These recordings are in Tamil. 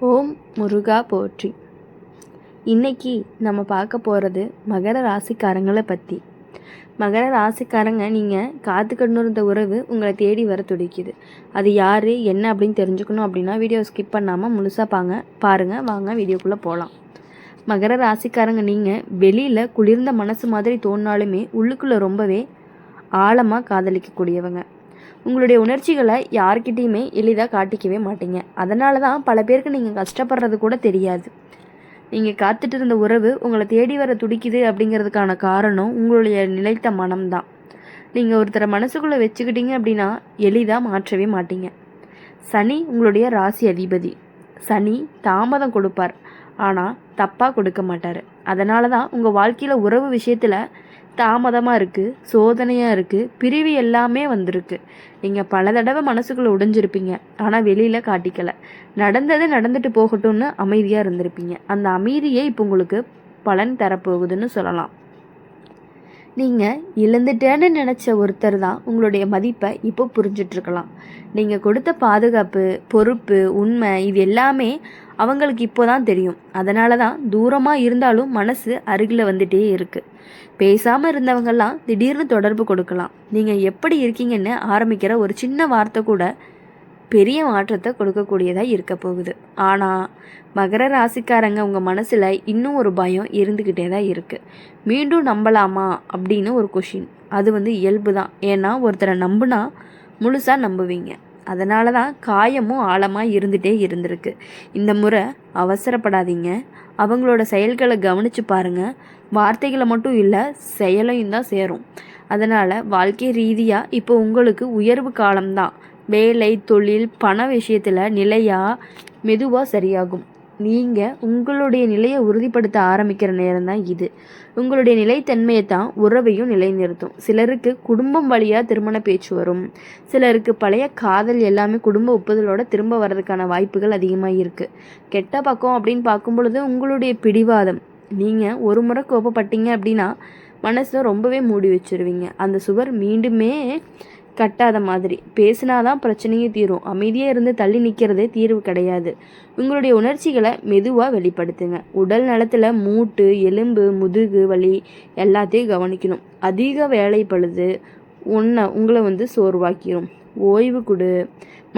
ஓம் முருகா போற்றி. இன்னைக்கு நம்ம பார்க்க போகிறது மகர ராசிக்காரங்களை பற்றி. மகர ராசிக்காரங்க, நீங்கள் காத்துக்கணும் இருந்த உறவு உங்களை தேடி வர துடிக்குது. அது யார் என்ன அப்படின்னு தெரிஞ்சுக்கணும் அப்படின்னா வீடியோ ஸ்கிப் பண்ணாமல் முழுசாக பாருங்கள். வாங்க வீடியோக்குள்ளே போகலாம். மகர ராசிக்காரங்க, நீங்கள் வெளியில் குளிர்ந்த மனசு மாதிரி தோணினாலுமே உள்ளுக்குள்ளே ரொம்பவே ஆழமாக காதலிக்கக்கூடியவங்க. உங்களுடைய உணர்ச்சிகளை யார்கிட்டையுமே எளிதாக காட்டிக்கவே மாட்டீங்க. அதனால தான் பல பேருக்கு நீங்கள் கஷ்டப்படுறது கூட தெரியாது. நீங்கள் காத்துட்டு இருந்த உறவு உங்களை தேடி வர துடிக்குது அப்படிங்கிறதுக்கான காரணம் உங்களுடைய நிலைத்த மனம்தான். நீங்கள் ஒருத்தரை மனசுக்குள்ளே வச்சுக்கிட்டீங்க அப்படின்னா எளிதாக மாற்றவே மாட்டீங்க. சனி உங்களுடைய ராசி அதிபதி. சனி தாமதம் கொடுப்பார், ஆனால் தப்பாக கொடுக்க மாட்டார். அதனால தான் உங்கள் வாழ்க்கையில் உறவு விஷயத்தில் தாமதமாக இருக்குது, சோதனையாக இருக்குது, பிரிவு எல்லாமே வந்திருக்கு. நீங்கள் பல தடவை மனசுக்குள்ளே உடைஞ்சிருப்பீங்க, ஆனால் வெளியில் காட்டிக்கலை. நடந்தது நடந்துட்டு போகட்டும்னு அமைதியாக இருந்திருப்பீங்க. அந்த அமைதியே இப்போ உங்களுக்கு பலன் தரப்போகுதுன்னு சொல்லலாம். நீங்கள் இழந்துட்டேன்னு நினச்ச ஒருத்தர் தான் உங்களுடைய மதிப்பை இப்போ புரிஞ்சிட்ருக்கலாம். நீங்கள் கொடுத்த பாதுகாப்பு, பொறுப்பு, உண்மை இது எல்லாமே அவங்களுக்கு இப்போ தான் தெரியும். அதனால தான் தூரமாக இருந்தாலும் மனசு அருகில் வந்துட்டே இருக்குது. பேசாமல் இருந்தவங்கெல்லாம் திடீர்னு தொடர்பு கொடுக்கலாம். நீங்கள் எப்படி இருக்கீங்கன்னு ஆரம்பிக்கிற ஒரு சின்ன வார்த்தை கூட பெரிய மாற்றத்தை கொடுக்கக்கூடியதாக இருக்க போகுது. ஆனால் மகர ராசிக்காரங்க, உங்கள் மனசில் இன்னும் ஒரு பயம் இருந்துக்கிட்டே தான் இருக்குது. மீண்டும் நம்பலாமா அப்படின்னு ஒரு கொஷின். அது இயல்பு தான். ஏன்னா ஒருத்தரை நம்புனா முழுசாக நம்புவீங்க. அதனால தான் காயமும் ஆழமாக இருந்திருக்கு. இந்த முறை அவசரப்படாதீங்க. அவங்களோட செயல்களை கவனித்து பாருங்கள். வார்த்தைகளை மட்டும் இல்லை, செயலையும் தான் சேரும். அதனால் வாழ்க்கை ரீதியாக இப்போ உங்களுக்கு உயர்வு காலம்தான். வேலை, தொழில், பண விஷயத்தில் நிலையாக மெதுவாக சரியாகும். நீங்கள் உங்களுடைய நிலையை உறுதிப்படுத்த ஆரம்பிக்கிற நேரம் தான் இது. உங்களுடைய நிலைத்தன்மையை தான் உறவையும் நிலைநிறுத்தும். சிலருக்கு குடும்பம் வழியாக திருமண பேச்சு வரும். சிலருக்கு பழைய காதல் எல்லாமே குடும்ப ஒப்புதலோட திரும்ப வர்றதுக்கான வாய்ப்புகள் அதிகமாக இருக்குது. கெட்ட பக்கம் அப்படின்னு பார்க்கும் பொழுது உங்களுடைய பிடிவாதம். நீங்கள் ஒரு முறை கோபப்பட்டீங்க அப்படின்னா மனசை ரொம்பவே மூடி வச்சுருவீங்க. அந்த சுவர் மீண்டுமே கட்டாத மாதிரி. பேசினாதான் பிரச்சனையும் தீரும். அமைதியாக இருந்து தள்ளி நிற்கிறதே தீர்வு கிடையாது. உங்களுடைய உணர்ச்சிகளை மெதுவாக வெளிப்படுத்துங்க. உடல் நலத்தில் மூட்டு, எலும்பு, முதுகு வலி எல்லாத்தையும் கவனிக்கணும். அதிக வேலை பழுது உங்களை சோர்வாக்கிடும். ஓய்வு கொடு.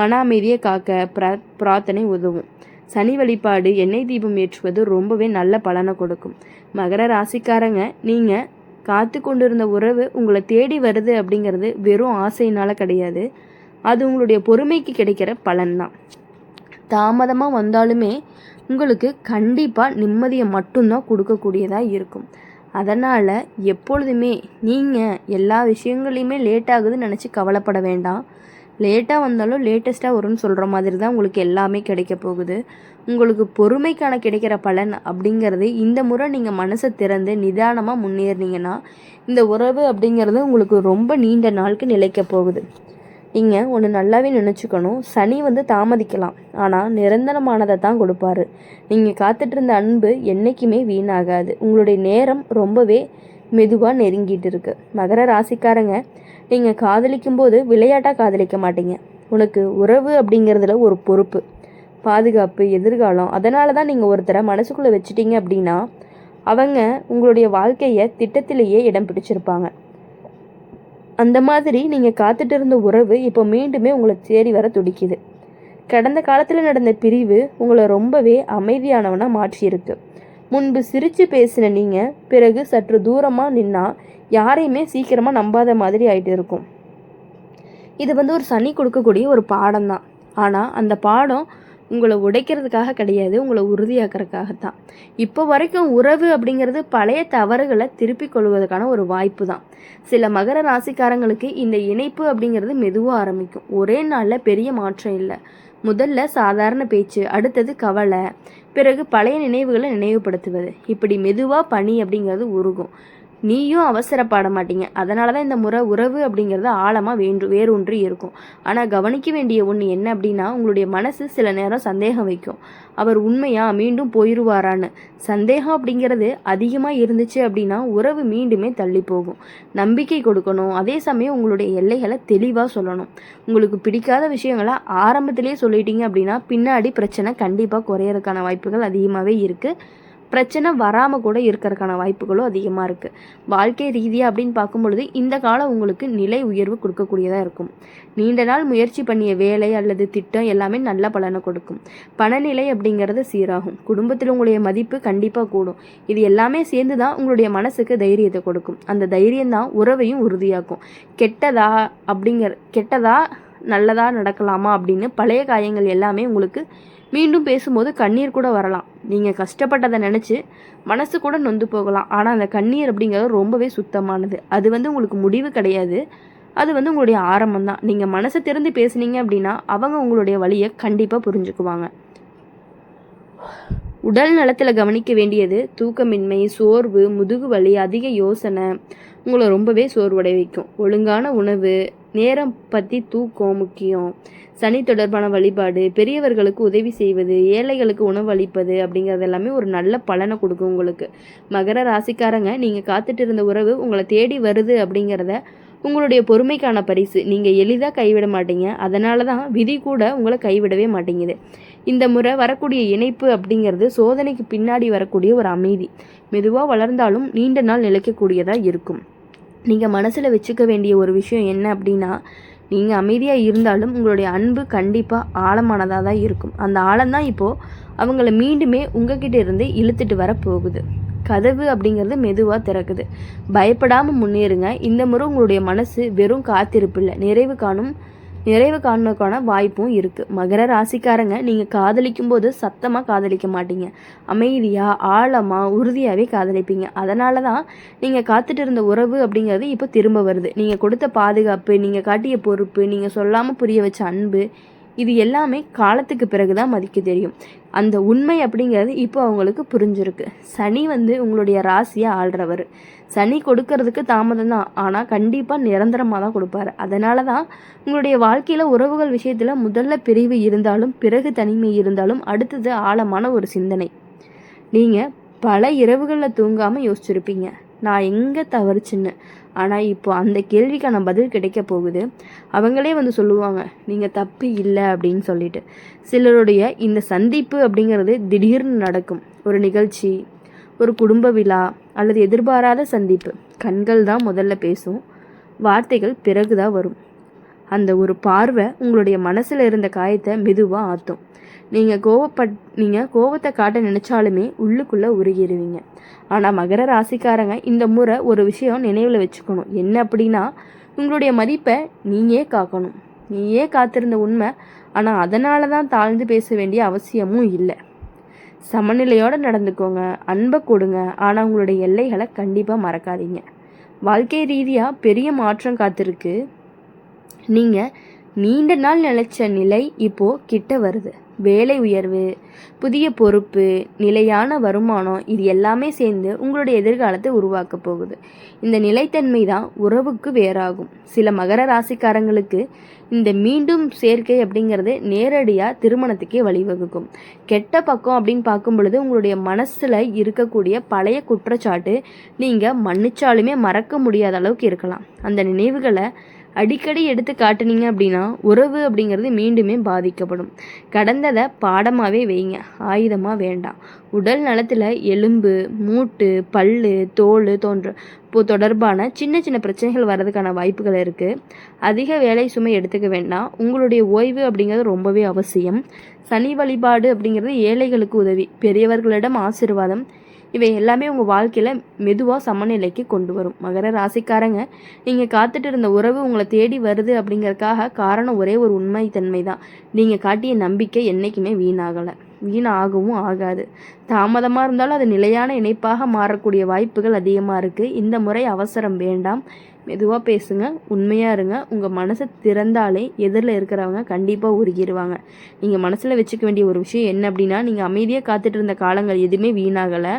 மன அமைதியை காக்க பிரார்த்தனை உதவும். சனி வழிபாடு, எண்ணெய் தீபம் ஏற்றுவது ரொம்பவே நல்ல பலனை கொடுக்கும். மகர ராசிக்காரங்க, நீங்கள் காத்து கொண்டிருந்த உறவு உங்களை தேடி வருது அப்படிங்கிறது வெறும் ஆசையினால் கிடையாது. அது உங்களுடைய பொறுமைக்கு கிடைக்கிற பலன்தான். தாமதமாக வந்தாலுமே உங்களுக்கு கண்டிப்பாக நிம்மதியை மட்டும்தான் கொடுக்கக்கூடியதாக இருக்கும். அதனால் எப்பொழுதுமே நீங்கள் எல்லா விஷயங்களையுமே லேட்டாகுதுன்னு நினச்சி கவலைப்பட வேண்டாம். லேட்டாக வந்தாலும் லேட்டஸ்ட்டாக வரும்னு சொல்கிற மாதிரி தான் உங்களுக்கு எல்லாமே கிடைக்க போகுது. உங்களுக்கு பொறுமைக்கான கிடைக்கிற பலன் அப்படிங்கிறது இந்த முறை நீங்கள் மனசை திறந்து நிதானமாக முன்னேறினீங்கன்னா இந்த உறவு அப்படிங்கிறது உங்களுக்கு ரொம்ப நீண்ட நாளுக்கு நிலைக்க போகுது. நீங்கள் ஒன்று நல்லாவே நினச்சிக்கணும். சனி தாமதிக்கலாம், ஆனால் நிரந்தரமானதை தான் கொடுப்பாரு. நீங்கள் காத்துட்டு இருந்த அன்பு என்றைக்குமே வீணாகாது. உங்களுடைய நேரம் ரொம்பவே மெதுவாக நெருங்கிட்டு இருக்கு. மகர ராசிக்காரங்க, நீங்கள் காதலிக்கும் போது விளையாட்டாக காதலிக்க மாட்டீங்க. உனக்கு உறவு அப்படிங்கிறதுல ஒரு பொறுப்பு, பாதுகாப்பு, எதிர்காலம். அதனால தான் நீங்கள் ஒருத்தரை மனசுக்குள்ளே வச்சுட்டீங்க அப்படின்னா அவங்க உங்களுடைய வாழ்க்கையை திட்டத்திலேயே இடம் பிடிச்சிருப்பாங்க. அந்த மாதிரி நீங்கள் காத்துட்டு இருந்த உறவு இப்போ மீண்டுமே உங்களை தேடி வர துடிக்குது. கடந்த காலத்தில் நடந்த பிரிவு உங்களை ரொம்பவே அமைதியானவனாக மாற்றியிருக்கு. முன்பு சிரித்து பேசின நீங்கள் பிறகு சற்று தூரமாக நின்னா யாரையுமே சீக்கிரமாக நம்பாத மாதிரி ஆகிட்டு இருக்கும். இது ஒரு சனி கொடுக்கக்கூடிய ஒரு பாடம் தான். ஆனால் அந்த பாடம் உங்களை உடைக்கிறதுக்காக கிடையாது, உங்களை உறுதியாக்கிறதுக்காகத்தான். இப்போ வரைக்கும் உறவு அப்படிங்கிறது பழைய தவறுகளை திருப்பி கொள்வதற்கான ஒரு வாய்ப்பு தான். சில மகர ராசிக்காரங்களுக்கு இந்த இணைப்பு அப்படிங்கிறது மெதுவாக ஆரம்பிக்கும். ஒரே நாளில் பெரிய மாற்றம் இல்லை. முதல்ல சாதாரண பேச்சு, அடுத்தது கவலை, பிறகு பழைய நினைவுகளை நினைவுபடுத்துவது. இப்படி மெதுவாக பனி அப்படிங்கிறது உருகும். நீயும் அவசரப்பட மாட்டீங்க. அதனால தான் இந்த முறை உறவு அப்படிங்கிறது ஆழமாக வேரூன்றி இருக்கும். ஆனால் கவனிக்க வேண்டிய ஒன்று என்ன அப்படின்னா, உங்களுடைய மனசு சில நேரம் சந்தேகம் வைக்கும். அவர் உண்மையா மீண்டும் போயிடுவாரான்னு. சந்தேகம் அப்படிங்கிறது அதிகமாக இருந்துச்சு அப்படின்னா உறவு மீண்டுமே தள்ளி போகும். நம்பிக்கை கொடுக்கணும். அதே சமயம் உங்களுடைய எல்லைகளை தெளிவாக சொல்லணும். உங்களுக்கு பிடிக்காத விஷயங்களை ஆரம்பத்திலே சொல்லிட்டீங்க அப்படின்னா பின்னாடி பிரச்சனை கண்டிப்பாக குறையறதுக்கான வாய்ப்புகள் அதிகமாகவே இருக்குது. பிரச்சனை வராமல் கூட இருக்கிறதுக்கான வாய்ப்புகளும் அதிகமாக இருக்குது. வாழ்க்கை ரீதியாக அப்படின்னு பார்க்கும்பொழுது இந்த காலம் உங்களுக்கு நிலை உயர்வு கொடுக்கக்கூடியதாக இருக்கும். நீண்ட நாள் முயற்சி பண்ணிய வேலை அல்லது திட்டம் எல்லாமே நல்ல பலனை கொடுக்கும். பணநிலை அப்படிங்கிறது சீராகும். குடும்பத்தில் உங்களுடைய மதிப்பு கண்டிப்பாக கூடும். இது எல்லாமே சேர்ந்து தான் உங்களுடைய மனசுக்கு தைரியத்தை கொடுக்கும். அந்த தைரியம் தான் உறவையும் உறுதியாக்கும். கெட்டதா நல்லதா நடக்கலாமா அப்படின்னு பழைய காயங்கள் எல்லாமே உங்களுக்கு மீண்டும் பேசும்போது கண்ணீர் கூட வரலாம். நீங்கள் கஷ்டப்பட்டதை நினச்சி மனசு கூட நொந்து போகலாம். ஆனால் அந்த கண்ணீர் அப்படிங்கிறது ரொம்பவே சுத்தமானது. அது உங்களுக்கு முடிவு கிடையாது. அது உங்களுடைய ஆரம்பம் தான். நீங்கள் மனசை திறந்து பேசுனீங்க அப்படின்னா அவங்க உங்களுடைய வழியை கண்டிப்பாக புரிஞ்சுக்குவாங்க. உடல் நலத்தில் கவனிக்க வேண்டியது தூக்கமின்மை, சோர்வு, முதுகு வலி, அதிக யோசனை உங்களை ரொம்பவே சோர்வடை வைக்கும். ஒழுங்கான உணவு, நேரம் பற்றி தூக்கம் முக்கியம். சனி தொடர்பான வழிபாடு, பெரியவர்களுக்கு உதவி செய்வது, ஏழைகளுக்கு உணவு அளிப்பது அப்படிங்கிறது எல்லாமே ஒரு நல்ல பலனை கொடுக்கும் உங்களுக்கு. மகர ராசிக்காரங்க, நீங்கள் காத்துட்டு இருந்த உறவு உங்களை தேடி வருது அப்படிங்கிறத உங்களுடைய பொறுமைக்கான பரிசு. நீங்கள் எளிதாக கைவிட மாட்டீங்க. அதனால தான் விதி கூட உங்களை கைவிடவே மாட்டேங்குது. இந்த முறை வரக்கூடிய இணைப்பு அப்படிங்கிறது சோதனைக்கு பின்னாடி வரக்கூடிய ஒரு அமைதி. மெதுவாக வளர்ந்தாலும் நீண்ட நாள் நிலைக்கக்கூடியதாக இருக்கும். நீங்கள் மனசில் வச்சுக்க வேண்டிய ஒரு விஷயம் என்ன அப்படின்னா, நீங்கள் அமைதியாக இருந்தாலும் உங்களுடைய அன்பு கண்டிப்பாக ஆழமானதாக தான் இருக்கும். அந்த ஆழம்தான் இப்போது அவங்கள மீண்டுமே உங்ககிட்ட இருந்து இழுத்துட்டு வர போகுது. கதவு அப்படிங்கிறது மெதுவாக திறக்குது. பயப்படாமல் முன்னேறுங்க. இந்த முறை உங்களுடைய மனசு வெறும் காத்திருப்பு இல்லை, நிறைவு காணுக்கான வாய்ப்பும் இருக்குது. மகர ராசிக்காரங்க, நீங்கள் காதலிக்கும் போது சத்தமாக காதலிக்க மாட்டீங்க. அமைதியாக, ஆழமாக, உறுதியாகவே காதலிப்பீங்க. அதனால தான் நீங்கள் காத்துட்டு இருந்த உறவு அப்படிங்கிறது இப்போ திரும்ப வருது. நீங்கள் கொடுத்த பாதுகாப்பு, நீங்கள் காட்டிய பொறுப்பு, நீங்கள் சொல்லாமல் புரிய வச்ச அன்பு, இது எல்லாமே காலத்துக்கு பிறகு தான் மதிக்க தெரியும். அந்த உண்மை அப்படிங்கிறது இப்போ அவங்களுக்கு புரிஞ்சிருக்கு. சனி உங்களுடைய ராசியை ஆள்றவர். சனி கொடுக்கறதுக்கு தாமதம் தான், ஆனால் கண்டிப்பாக நிரந்தரமாக தான் கொடுப்பாரு. அதனால தான் உங்களுடைய வாழ்க்கையில் உறவுகள் விஷயத்தில் முதல்ல பிரிவு இருந்தாலும் பிறகு தனிமை இருந்தாலும் அடுத்தது ஆழமான ஒரு சிந்தனை. நீங்கள் பல இரவுகளில் தூங்காமல் யோசிச்சிருப்பீங்க, நான் எங்கே தவறுச்சுன்னு. ஆனால் இப்போ அந்த கேள்விக்கான பதில் கிடைக்க போகுது. அவங்களே சொல்லுவாங்க, நீங்கள் தப்பு இல்லை அப்படின்னு சொல்லிட்டு. சிலருடைய இந்த சந்திப்பு அப்படிங்கிறது திடீர்னு நடக்கும். ஒரு நிகழ்ச்சி, ஒரு குடும்ப விழா அல்லது எதிர்பாராத சந்திப்பு. கண்கள் தான் முதல்ல பேசும், வார்த்தைகள் பிறகு தான் வரும். அந்த ஒரு பார்வை உங்களுடைய மனசில் இருந்த காயத்தை மெதுவாக ஆற்றும். நீங்கள் கோவத்தை காட்ட நினச்சாலுமே உள்ளுக்குள்ளே உருகிடுவீங்க. ஆனால் மகர ராசிக்காரங்க, இந்த முறை ஒரு விஷயம் நினைவில் வச்சுக்கணும். என்ன அப்படின்னா, உங்களுடைய மதிப்பை நீயே காக்கணும். நீயே காத்திருந்த உண்மை. ஆனால் அதனால தான் தாழ்ந்து பேச வேண்டிய அவசியமும் இல்லை. சமநிலையோடு நடந்துக்கோங்க, அன்பை கொடுங்க. ஆனால் உங்களுடைய எல்லைகளை கண்டிப்பாக மறக்காதீங்க. வாழ்க்கை ரீதியாக பெரிய மாற்றம் காத்திருக்கு. நீங்கள் நீண்ட நாள் நிலைச்ச நிலை இப்போது கிட்ட வருது. வேலை உயர்வு, புதிய பொறுப்பு, நிலையான வருமானம், இது எல்லாமே சேர்ந்து உங்களுடைய எதிர்காலத்தை உருவாக்க போகுது. இந்த நிலைத்தன்மை தான் உறவுக்கு வேறாகும். சில மகர ராசிக்காரங்களுக்கு இந்த மீண்டும் சேர்க்கை அப்படிங்கிறது நேரடியாக திருமணத்துக்கே வழிவகுக்கும். கெட்ட பக்கம் அப்படின்னு பார்க்கும் பொழுது உங்களுடைய மனசில் இருக்கக்கூடிய பழைய குற்றச்சாட்டு நீங்கள் மன்னிச்சாலுமே மறக்க முடியாத அளவுக்கு இருக்கலாம். அந்த நினைவுகளை அடிக்கடி எடுத்து காட்டுனீங்க அப்படின்னா உறவு அப்படிங்கிறது மீண்டுமே பாதிக்கப்படும். கடந்ததை பாடமாகவே வைங்க, ஆயுதமாக வேண்டாம். உடல் நலத்தில் எலும்பு, மூட்டு, பல்லு, தோல் தொடர்பான சின்ன சின்ன பிரச்சனைகள் வர்றதுக்கான வாய்ப்புகள் இருக்குது. அதிக வேலை சுமை எடுத்துக்க வேண்டாம். உங்களுடைய ஓய்வு அப்படிங்கிறது ரொம்பவே அவசியம். சனி வழிபாடு அப்படிங்கிறது ஏழைகளுக்கு உதவி, பெரியவர்களிடம் ஆசீர்வாதம், இவை எல்லாமே உங்கள் வாழ்க்கையில் மெதுவாக சமநிலைக்கு கொண்டு வரும். மகர ராசிக்காரங்க, நீங்கள் காத்துட்டு இருந்த உறவு உங்களை தேடி வருது அப்படிங்கிறதுக்காக காரணம் ஒரே ஒரு உண்மைத்தன்மை தான். நீங்கள் காட்டிய நம்பிக்கை என்றைக்குமே வீணாகவும் ஆகாது. தாமதமாக இருந்தாலும் அது நிலையான இணைப்பாக மாறக்கூடிய வாய்ப்புகள் அதிகமாக இருக்குது. இந்த முறை அவசரம் வேண்டாம். மெதுவாக பேசுங்க, உண்மையாக இருங்க. உங்கள் மனசை திறந்தாலே எதிரில் இருக்கிறவங்க கண்டிப்பாக உருகிடுவாங்க. நீங்கள் மனசில் வச்சுக்க வேண்டிய ஒரு விஷயம் என்ன அப்படின்னா, நீங்கள் அமைதியாக காத்துட்டு இருந்த காலங்கள் எதுவுமே வீணாகலை.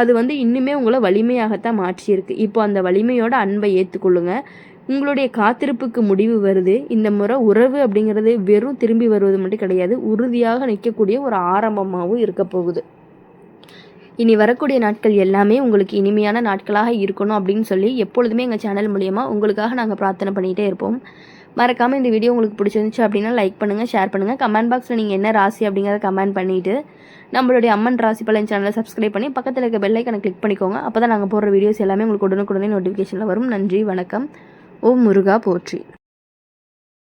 அது இன்னுமே உங்களை வலிமையாகத்தான் மாற்றியிருக்கு. இப்போ அந்த வலிமையோட அன்பை ஏற்றுக்கொள்ளுங்க. உங்களுடைய காத்திருப்புக்கு முடிவு வருது. இந்த முறை உறவு அப்படிங்கிறது வெறும் திரும்பி வருவது மட்டும் கிடையாது, உறுதியாக நிற்கக்கூடிய ஒரு ஆரம்பமாகவும் இருக்க போகுது. இனி வரக்கூடிய நாட்கள் எல்லாமே உங்களுக்கு இனிமையான நாட்களாக இருக்கணும் அப்படின்னு சொல்லி எப்பொழுதுமே எங்கள் சேனல் மூலிமா உங்களுக்காக நாங்கள் பிரார்த்தனை பண்ணிகிட்டே இருப்போம். மறக்காமல் இந்த வீடியோ உங்களுக்கு பிடிச்சிருந்துச்சு அப்படின்னா லைக் பண்ணுங்கள், ஷேர் பண்ணுங்கள். கமெண்ட் பாக்ஸில் நீங்கள் என்ன ராசி அப்படிங்கிறத கமெண்ட் பண்ணிவிட்டு நம்மளுடைய அம்மன் ராசி பலன் சேனலை சப்ஸ்கிரைப் பண்ணி பக்கத்தில் இருக்க பெல் ஐக்கனை கிளிக் பண்ணிக்கோங்க. அப்போ தான் நாங்கள் போடுற வீடியோஸ் எல்லாமே உங்களுக்கு உடனுக்குடனே நோட்டிஃபிகேஷனில் வரும். நன்றி, வணக்கம். ஓம் முருகா போற்றி.